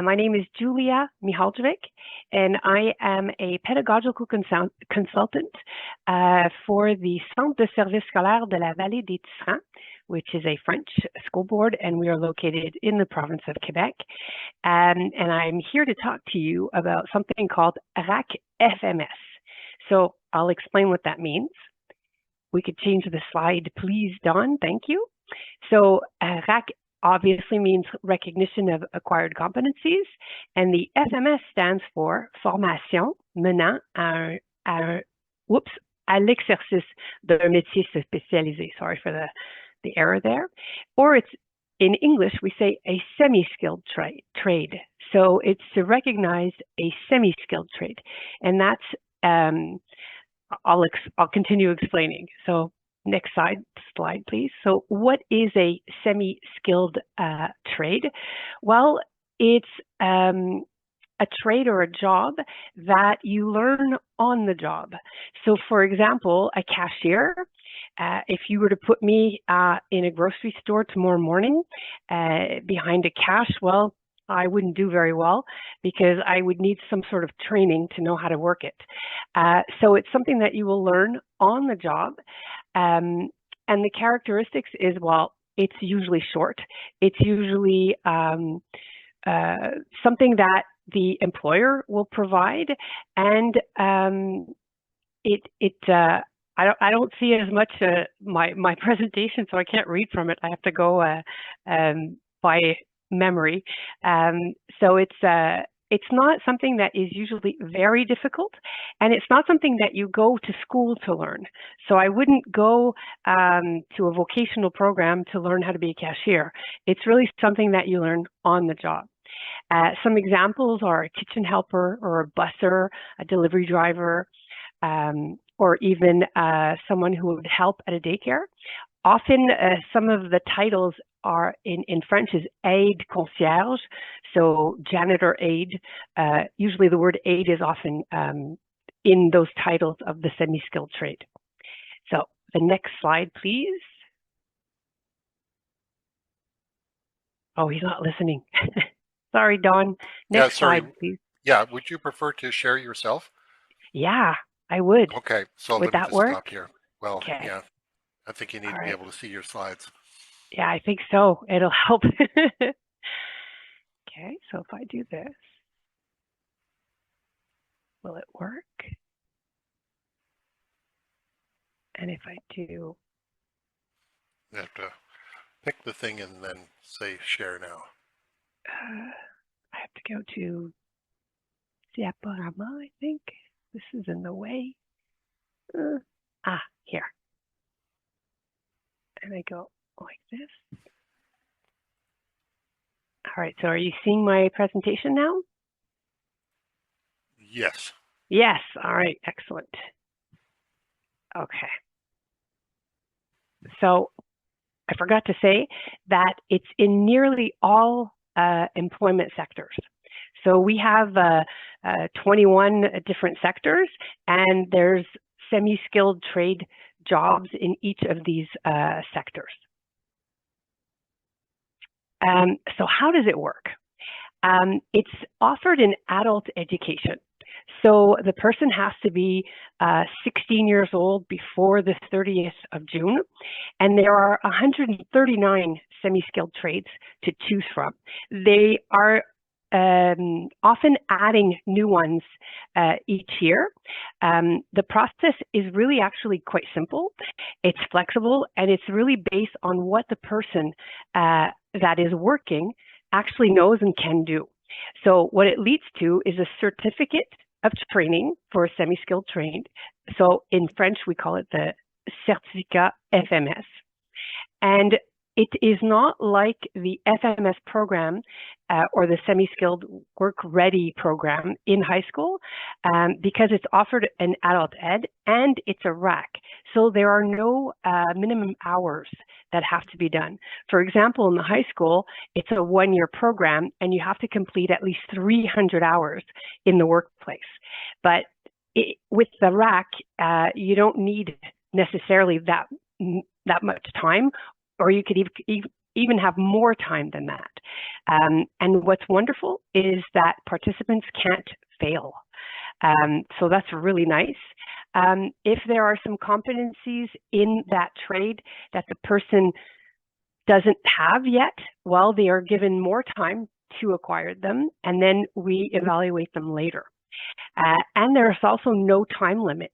My name is Julia Mihaljevic, and I am a pedagogical consultant for the Centre de Service Scolaire de la Vallée-des-Tisserands, which is a French school board, and we are located in the province of Quebec. And I'm here to talk to you about something called RAC FMS. So I'll explain what that means. We could change the slide, please, Dawn. Thank you. So RAC obviously means Recognition of Acquired Competencies, and the FMS stands for Formation menant à l'exercice d'un métier spécialisé. Sorry for the error there. Or it's, in English, we say a semi-skilled trade. So it's to recognize a semi-skilled trade. And that's, I'll continue explaining. So next slide, please. So what is a semi-skilled trade? Well, it's a trade or a job that you learn on the job. So for example, a cashier, if you were to put me in a grocery store tomorrow morning behind a cash, well, I wouldn't do very well because I would need some sort of training to know how to work it. So it's something that you will learn on the job. And the characteristics is, well, it's usually short. It's usually something that the employer will provide, and I don't see as much my presentation, so I can't read from it. I have to go by memory. So it's not something that is usually very difficult, and it's not something that you go to school to learn. So I wouldn't go to a vocational program to learn how to be a cashier. It's really something that you learn on the job. Some examples are a kitchen helper or a busser, a delivery driver, or even someone who would help at a daycare. Often some of the titles are in French is aide concierge, so janitor aide. Usually the word aide is often in those titles of the semi-skilled trade. So the next slide, please. Oh, he's not listening. Sorry, Dawn. Next slide, please. Yeah, would you prefer to share yourself? Yeah, I would. Okay, so would let me that work? Stop here. Well, okay. Yeah, I think you need to be able to see your slides. Yeah, I think so. It'll help. Okay, so if I do this, will it work? And if I do... You have to pick the thing and then say share now. I have to go to CFMS, I think. This is in the way. Here. And I go like this. All right, so are you seeing my presentation now? Yes. Yes, all right, excellent. Okay. So I forgot to say that it's in nearly all employment sectors. So we have 21 different sectors, and there's semi-skilled trade jobs in each of these sectors. So how does it work? It's offered in adult education. So the person has to be 16 years old before the 30th of June, and there are 139 semi-skilled trades to choose from. They are often adding new ones each year. The process is really actually quite simple. It's flexible, and it's really based on what the person that is working actually knows and can do. So what it leads to is a certificate of training for a semi-skilled trade. So in French, we call it the Certificate FMS. And it is not like the FMS program or the semi-skilled work-ready program in high school because it's offered in adult ed and it's a RAC. So there are no minimum hours that have to be done. For example, in the high school, it's a one-year program and you have to complete at least 300 hours in the workplace. But with the RAC, you don't need necessarily that much time, or you could even have more time than that. And what's wonderful is that participants can't fail. So that's really nice. If there are some competencies in that trade that the person doesn't have yet, well, they are given more time to acquire them, and then we evaluate them later. And there's also no time limit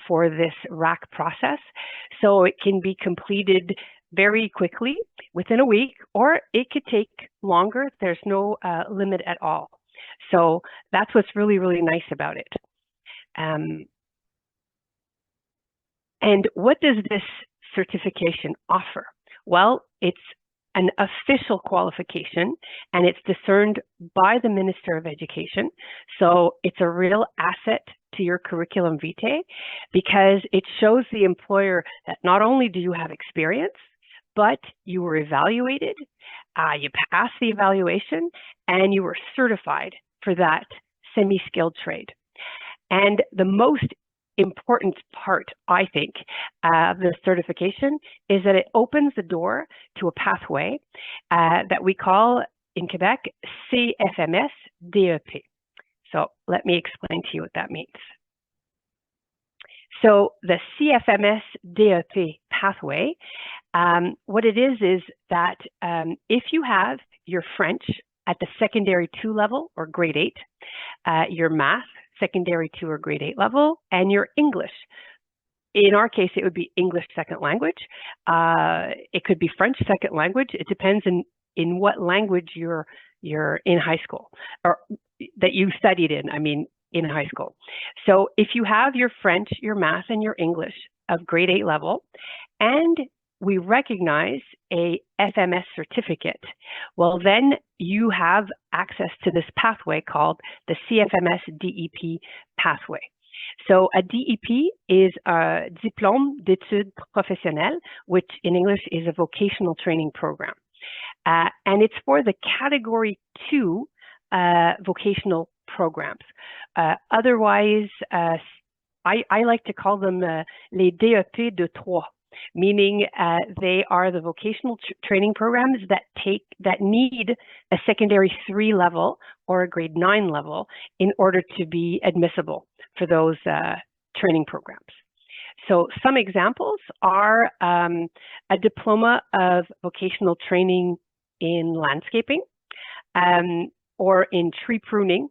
for this RAC process, so it can be completed very quickly, within a week, or it could take longer. There's no limit at all. So that's what's really, really nice about it. And what does this certification offer? Well, it's an official qualification, and it's discerned by the Minister of Education. So it's a real asset to your curriculum vitae, because it shows the employer that not only do you have experience, but you were evaluated, you passed the evaluation, and you were certified for that semi-skilled trade. And the most important part, I think, of the certification is that it opens the door to a pathway that we call in Quebec CFMS DEP. So let me explain to you what that means. So the CFMS DEP pathway, what it is that if you have your French at the secondary 2 level or grade 8, your math secondary 2 or grade 8 level, and your English. In our case, it would be English second language. It could be French second language. It depends in what language you're in high school, or that you studied in, in high school. So if you have your French, your math, and your English of grade 8 level, and we recognize a FMS certificate, well, then you have access to this pathway called the CFMS DEP pathway. So a DEP is a Diplôme d'études professionnelles, which in English is a vocational training program. And it's for the category 2 vocational programs. Otherwise, I like to call them les DEP de trois, meaning they are the vocational training programs that need a secondary 3 level or a grade 9 level in order to be admissible for those training programs. So some examples are a diploma of vocational training in landscaping, or in tree pruning,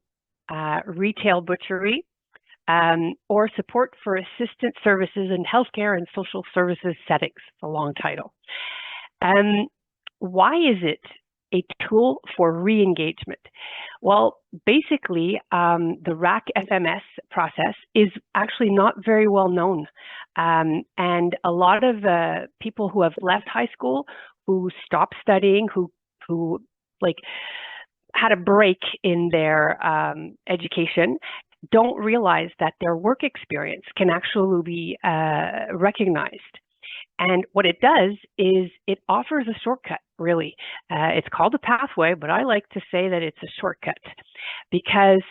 retail butchery, or support for assistant services in healthcare and social services settings. It's a long title. Why is it a tool for re-engagement? Well, basically, the RAC FMS process is actually not very well known. And a lot of people who have left high school, who stopped studying, who had a break in their education, don't realize that their work experience can actually be recognized. And what it does is it offers a shortcut, really. It's called a pathway, but I like to say that it's a shortcut, because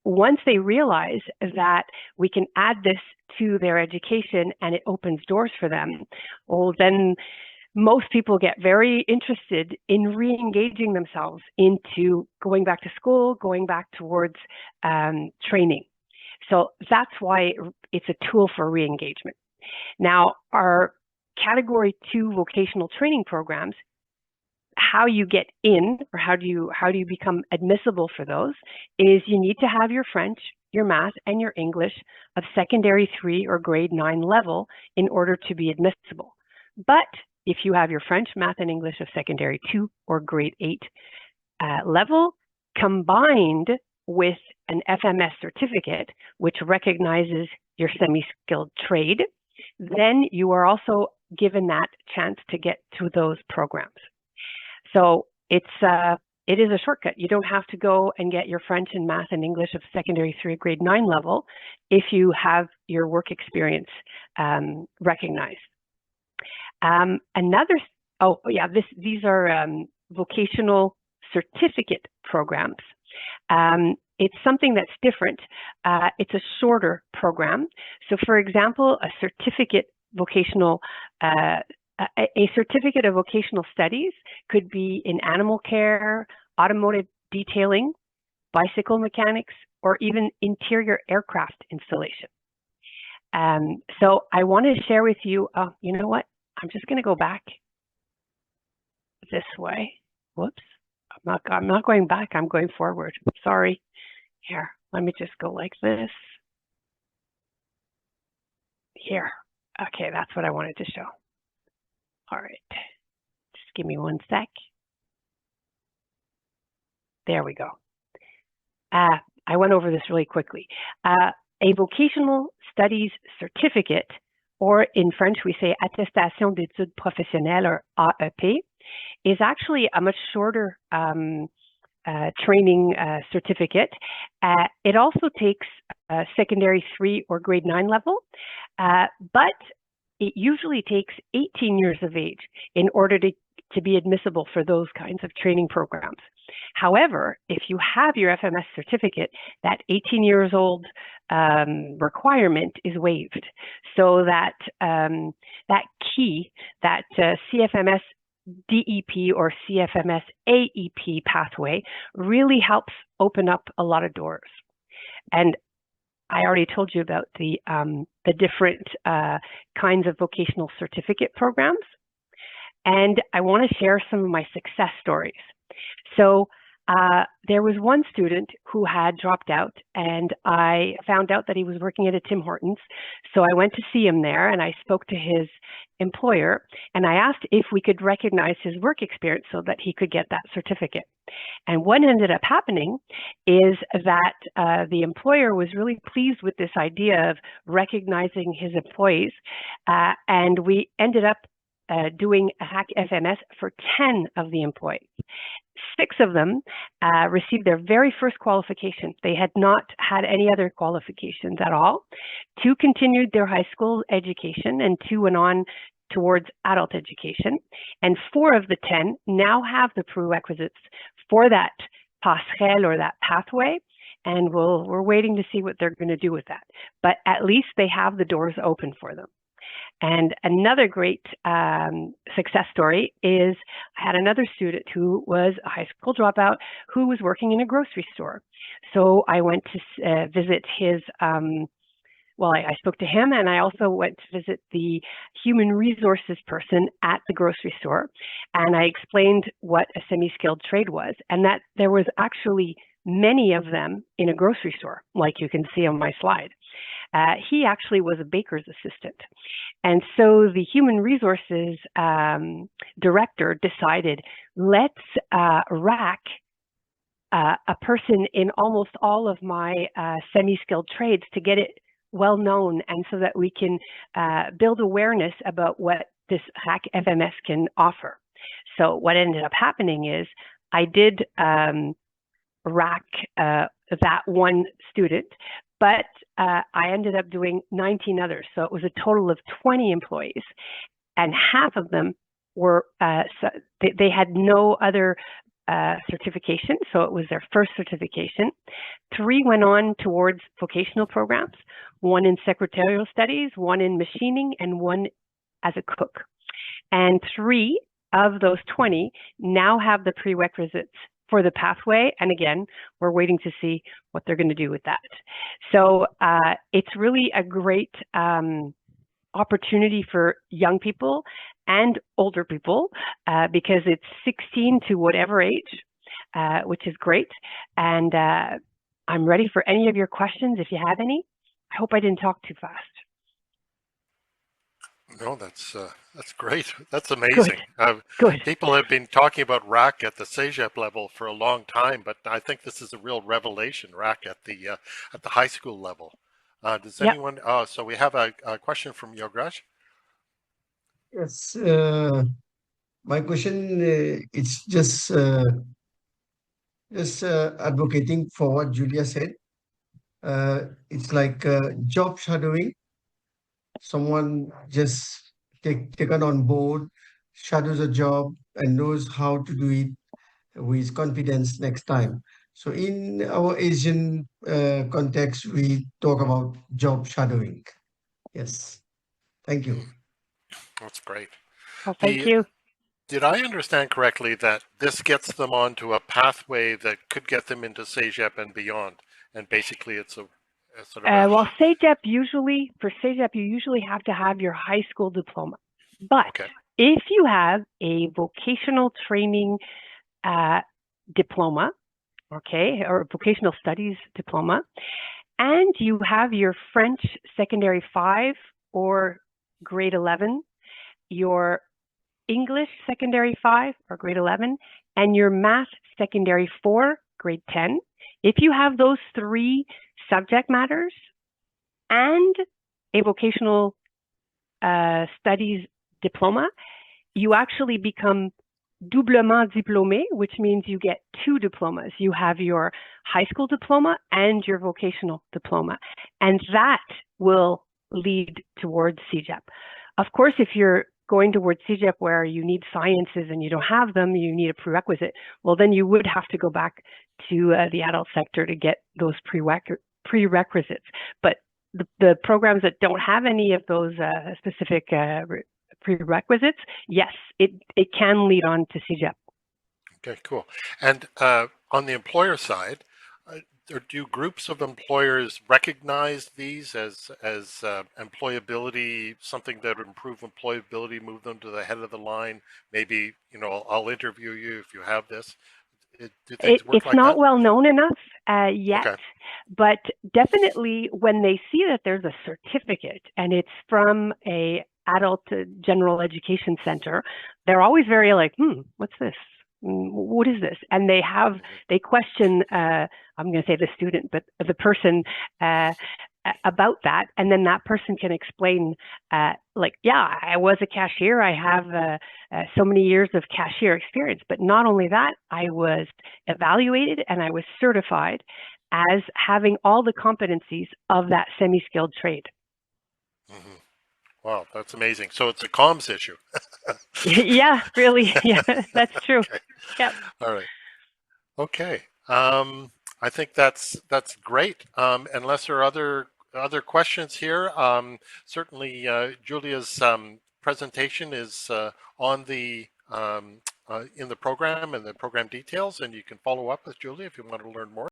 once they realize that we can add this to their education and it opens doors for them, well, then most people get very interested in re-engaging themselves into going back to school, going back towards training. So that's why it's a tool for re-engagement. Now, our Category 2 vocational training programs, how you get in, or how do you become admissible for those, is you need to have your French, your math, and your English of secondary 3 or grade 9 level in order to be admissible. But if you have your French, math, and English of secondary 2 or grade 8 level, combined with an FMS certificate, which recognizes your semi-skilled trade, then you are also given that chance to get to those programs. So it is a shortcut. You don't have to go and get your French and math and English of secondary 3 grade 9 level if you have your work experience recognized. These are vocational certificate programs. It's something that's different. It's a shorter program. So for example, a certificate vocational A certificate of vocational studies could be in animal care, automotive detailing, bicycle mechanics, or even interior aircraft installation. So I want to share with you, you know what? I'm just going to go back this way. Whoops. I'm not going back. I'm going forward. Sorry. Here, let me just go like this. Here. Okay, that's what I wanted to show. All right. Just give me one sec. There we go. I went over this really quickly. A vocational studies certificate, or in French we say attestation d'études professionnelles, or AEP, is actually a much shorter training certificate. It also takes secondary 3 or grade 9 level, but it usually takes 18 years of age in order to be admissible for those kinds of training programs. However, if you have your FMS certificate, that 18 years old requirement is waived, so that that key, that CFMS DEP or CFMS AEP pathway really helps open up a lot of doors. And I already told you about the different kinds of vocational certificate programs. And I want to share some of my success stories. So there was one student who had dropped out, and I found out that he was working at a Tim Hortons. So I went to see him there, and I spoke to his employer, and I asked if we could recognize his work experience so that he could get that certificate. And what ended up happening is that the employer was really pleased with this idea of recognizing his employees, and we ended up doing a RAC FMS for 10 of the employees. 6 of them received their very first qualification. They had not had any other qualifications at all. 2 continued their high school education, and 2 went on towards adult education. And 4 of the 10 now have the prerequisites for that passerelle, or that pathway, and we're waiting to see what they're going to do with that. But at least they have the doors open for them. And another great success story is I had another student who was a high school dropout who was working in a grocery store. So I went to visit his, I spoke to him, and I also went to visit the human resources person at the grocery store. And I explained what a semi-skilled trade was, and that there was actually many of them in a grocery store, like you can see on my slide. He actually was a baker's assistant. And so the human resources director decided, let's rack a person in almost all of my semi-skilled trades to get it well known, and so that we can build awareness about what this RAC FMS can offer. So what ended up happening is I did RAC that one student, but I ended up doing 19 others. So it was a total of 20 employees, and half of them were, they had no other certification, so it was their first certification. 3 went on towards vocational programs, 1 in secretarial studies, 1 in machining, and 1 as a cook. And 3 of those 20 now have the prerequisites for the pathway. And again, we're waiting to see what they're going to do with that. So it's really a great opportunity for young people and older people because it's 16 to whatever age, which is great. And I'm ready for any of your questions if you have any. I hope I didn't talk too fast. No, that's great. That's amazing. Good. People have been talking about RAC at the CEGEP level for a long time, but I think this is a real revelation, RAC at the high school level. Does anyone? So we have a question from Yogesh. Yes, my question it's just advocating for what Julia said. It's like job shadowing. Someone just taken on board, shadows a job, and knows how to do it with confidence next time. So in our Asian context, we talk about job shadowing. Yes, thank you. That's great. Well, thank you. Did I understand correctly that this gets them onto a pathway that could get them into CEGEP and beyond? And basically it's a sort of Well, CEGEP for CEGEP, you usually have to have your high school diploma. But okay. if you have a vocational training diploma, okay, or vocational studies diploma, and you have your French secondary 5 or grade 11, your English secondary 5 or grade 11, and your math secondary 4, grade 10. If you have those 3 subject matters and a vocational studies diploma, you actually become doublement diplômé, which means you get 2 diplomas. You have your high school diploma and your vocational diploma, and that will lead towards CEGEP. Of course, if you're going towards CEGEP where you need sciences and you don't have them, you need a prerequisite, well, then you would have to go back to the adult sector to get those prerequisites. But the programs that don't have any of those specific prerequisites, yes, it can lead on to CEGEP. Okay, cool. And on the employer side, do groups of employers recognize these as employability, something that would improve employability, move them to the head of the line? Maybe, I'll interview you if you have this. Do things work It's like not that? well known enough yet, Okay. but definitely when they see that there's a certificate and it's from a adult general education center, they're always very like, what's this? What is this? And they question, I'm going to say the student, but the person about that. And then that person can explain, like, yeah, I was a cashier. I have so many years of cashier experience. But not only that, I was evaluated and I was certified as having all the competencies of that semi-skilled trade. Mm-hmm. Wow, that's amazing. So it's a comms issue. Yeah, really. Yeah, that's true. Okay. Yep. All right. Okay. I think that's great. Unless there are other questions here, certainly Julia's presentation is on the in the program and the program details, and you can follow up with Julia if you want to learn more.